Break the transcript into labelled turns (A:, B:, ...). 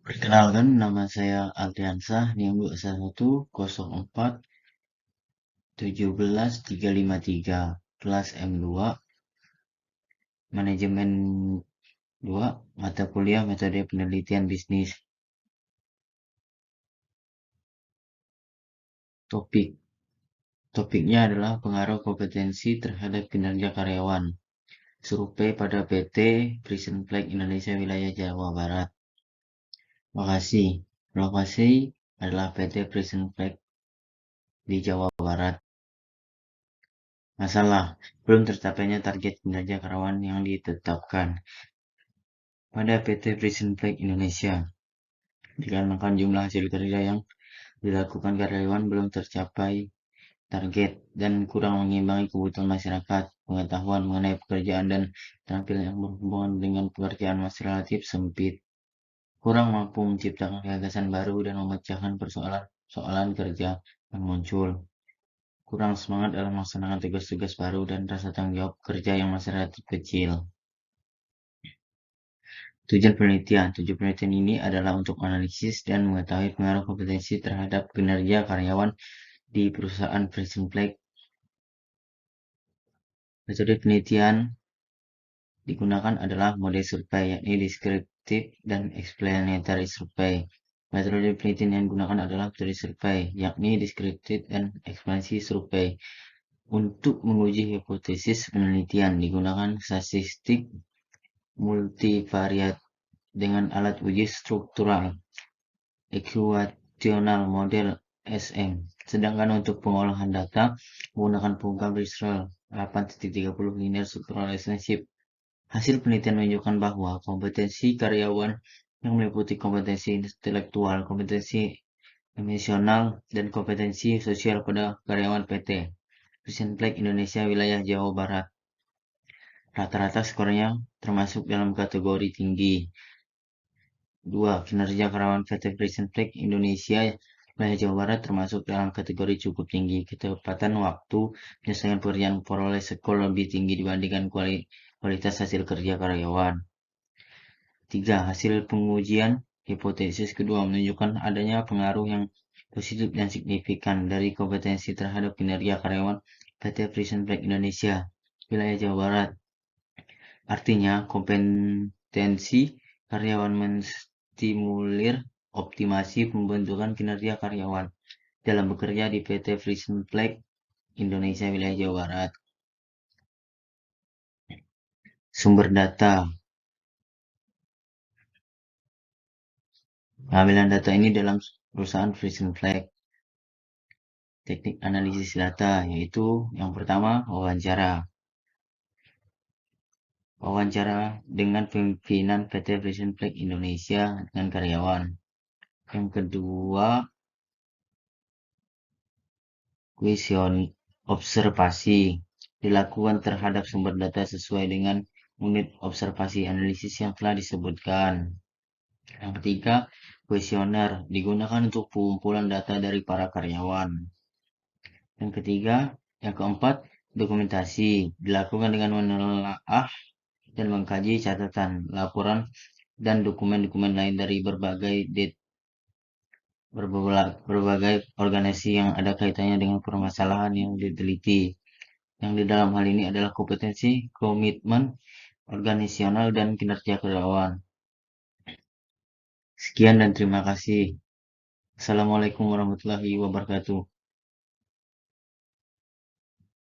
A: Perkenalkan, nama saya Aldiansah, NIM 211-1471353, kelas M2, Manajemen 2, mata kuliah Metode Penelitian Bisnis. Topiknya adalah pengaruh kompetensi terhadap kinerja karyawan. Survei pada PT Prison Flag Indonesia Wilayah Jawa Barat. Lokasi adalah PT Prison Flag di Jawa Barat. Masalah, belum tercapainya target kinerja karyawan yang ditetapkan pada PT Prison Flag Indonesia. Dikarenakan jumlah hasil kerja yang dilakukan karyawan belum tercapai target dan kurang mengimbangi kebutuhan masyarakat, pengetahuan mengenai pekerjaan dan tampilan yang berhubungan dengan pekerjaan masih relatif sempit, kurang mampu menciptakan gagasan baru dan memecahkan persoalan kerja yang muncul, kurang semangat dalam melaksanakan tugas-tugas baru dan rasa tanggung jawab kerja yang masih relatif kecil. Tujuan penelitian ini adalah untuk menganalisis dan mengetahui pengaruh kompetensi terhadap kinerja karyawan di perusahaan Prison Flag. Metode penelitian digunakan adalah mode survei, yakni descriptive dan explanatory survei. Metode penelitian yang digunakan adalah metode survei, yakni descriptive dan explanatory survei. Untuk menguji hipotesis penelitian digunakan statistik multivariat dengan alat uji struktural ekuasional model SM. Sedangkan untuk pengolahan data menggunakan program Bristol 8.30 linear structural relationship. Hasil penelitian menunjukkan bahwa kompetensi karyawan yang meliputi kompetensi intelektual, kompetensi emosional, dan kompetensi sosial pada karyawan PT Prison Flag Indonesia Wilayah Jawa Barat. Rata-rata skornya termasuk dalam kategori tinggi. 2. Kinerja karyawan PT Prison Flag Indonesia Wilayah Jawa Barat termasuk dalam kategori cukup tinggi. Ketepatan waktu penyelesaian pekerjaan memperoleh skor lebih tinggi dibandingkan kualitas hasil kerja karyawan. 3. Hasil pengujian hipotesis kedua menunjukkan adanya pengaruh yang positif dan signifikan dari kompetensi terhadap kinerja karyawan PT Prison Flag Indonesia Wilayah Jawa Barat. Artinya, kompetensi karyawan menstimulir optimasi pembentukan kinerja karyawan dalam bekerja di PT Prison Flag Indonesia Wilayah Jawa Barat. Sumber data. Pengambilan data ini dalam perusahaan Prison Flag. Teknik analisis data, yaitu yang pertama wawancara. Wawancara dengan pimpinan PT Prison Flag Indonesia dengan karyawan. Yang kedua, kuesion observasi dilakukan terhadap sumber data sesuai dengan unit observasi analisis yang telah disebutkan. Yang ketiga, kuesioner digunakan untuk pengumpulan data dari para karyawan. Yang keempat, dokumentasi dilakukan dengan menelaah dan mengkaji catatan, laporan, dan dokumen-dokumen lain dari berbagai organisasi yang ada kaitannya dengan permasalahan yang diteliti. Yang di dalam hal ini adalah kompetensi, komitmen, organisasional, dan kinerja karyawan. Sekian dan terima kasih. Assalamualaikum warahmatullahi wabarakatuh.